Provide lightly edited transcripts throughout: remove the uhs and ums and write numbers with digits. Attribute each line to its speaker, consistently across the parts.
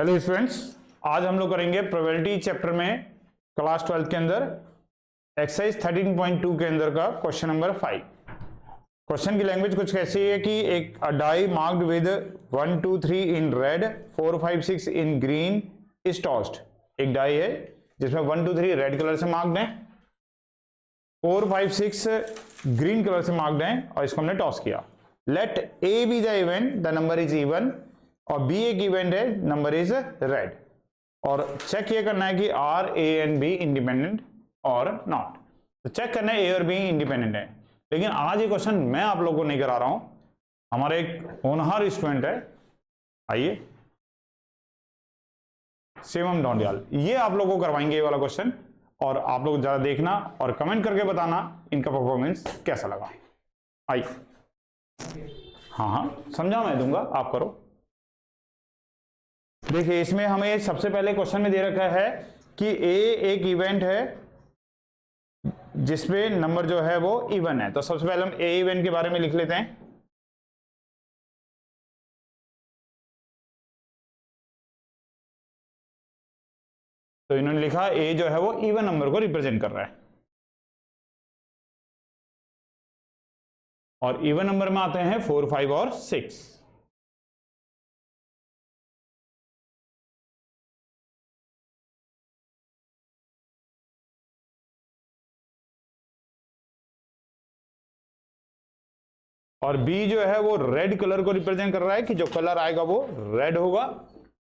Speaker 1: Hello students, आज हम लोग करेंगे प्रोबेबिलिटी चैप्टर में क्लास 12 के अंदर एक्सरसाइज 13.2 के अंदर का क्वेश्चन नंबर 5। क्वेश्चन की लैंग्वेज कुछ कैसी है कि एक die marked with 1 2 3 in red 4 5 6 in green is tossed. एक डाई है जिसमें 1 2 3 रेड कलर से मार्क्ड है, 4 5 6 ग्रीन कलर से मार्क्ड है और इसको हमने टॉस किया। Let A B the event, the number is even, और बी एक इवेंट है, नंबर इज रेड। और चेक ये करना है कि are A and B independent और नॉट। तो चेक करना है ए और बी इंडिपेंडेंट है। लेकिन आज ये क्वेश्चन मैं आप लोगों को नहीं करा रहा हूं, हमारे एक होनहार स्टूडेंट है, आइए शिवम डोंडियाल, ये आप लोगों को करवाएंगे ये वाला क्वेश्चन। और आप लोग ज्यादा देखना और कमेंट करके बताना इनका परफॉर्मेंस कैसा लगा। आइए, हाँ समझा मैं दूंगा, आप करो। देखिए इसमें हमें सबसे पहले क्वेश्चन में दे रखा है कि ए एक इवेंट है जिसमें नंबर जो है वो इवन है। तो सबसे पहले हम ए इवेंट के बारे में लिख लेते हैं। तो इन्होंने लिखा ए जो है वो इवन नंबर को रिप्रेजेंट कर रहा है, और इवन नंबर में आते हैं 4 5 और 6। और बी जो है वो रेड कलर को रिप्रेजेंट कर रहा है कि जो कलर आएगा वो रेड होगा,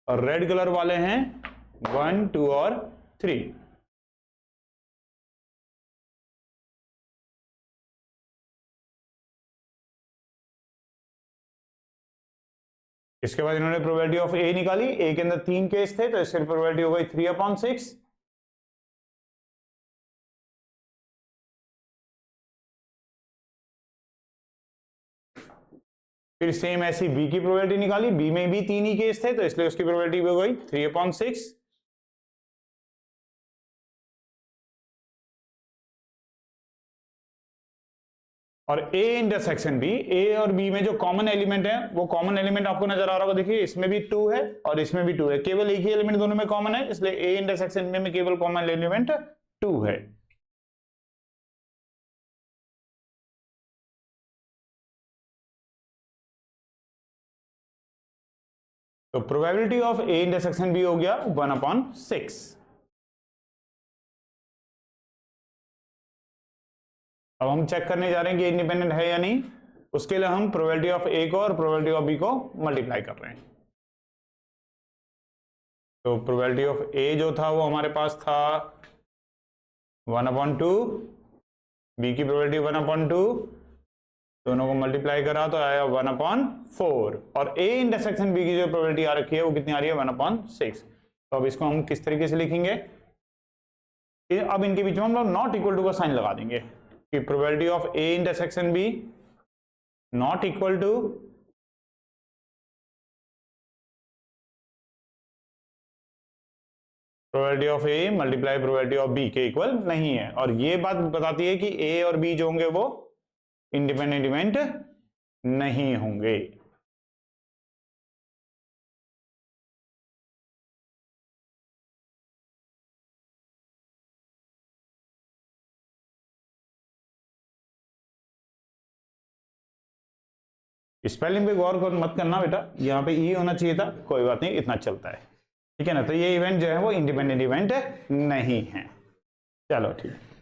Speaker 1: और रेड कलर वाले हैं 1 2 और 3। इसके बाद इन्होंने प्रोबेबिलिटी ऑफ ए निकाली। ए के अंदर 3 केस थे तो इसकी प्रोबेबिलिटी हो गई 3/6। फिर सेम ऐसी बी की प्रोबेबिलिटी निकाली। बी में भी 3 ही केस थे तो इसलिए उसकी प्रोबेबिलिटी हो गई 3/6। और ए इंटरसेक्शन बी, ए और बी में जो कॉमन एलिमेंट है वो कॉमन एलिमेंट आपको नजर आ रहा होगा। देखिए इसमें भी 2 है और इसमें भी 2 है, केवल एक ही एलिमेंट दोनों में कॉमन है, इसलिए ए इंटरसेक्शन में केवल कॉमन एलिमेंट 2 है। तो probability of A intersection B हो गया 1/6। अब हम चेक करने जा रहे हैं कि इंडिपेंडेंट है या नहीं। उसके लिए हम प्रोबेबिलिटी ऑफ ए को और प्रोबेबिलिटी ऑफ बी को मल्टीप्लाई कर रहे हैं। तो प्रोबेबिलिटी ऑफ ए जो था वो हमारे पास था 1/2, बी की प्रोबेबिलिटी 1/2, दोनों को मल्टीप्लाई करा तो आया 1/4। और ए इंटरसेक्शन बी की जो प्रोबेबिलिटी आ रखी है वो कितनी आ रही है 1/6। तो अब इसको हम किस तरीके से लिखेंगे, अब इनके बीच में हम लोग नॉट इक्वल टू का साइन लगा देंगे कि probability of A intersection B not equal to probability of A multiply probability of B के इक्वल नहीं है। और ये बात बताती है कि ए और बी जो होंगे वो इंडिपेंडेंट इवेंट नहीं होंगे। स्पेलिंग पे गौर मत करना बेटा, यहाँ पे ई होना चाहिए था, कोई बात नहीं, इतना चलता है, ठीक है ना। तो ये इवेंट जो है वो इंडिपेंडेंट इवेंट नहीं है। चलो ठीक।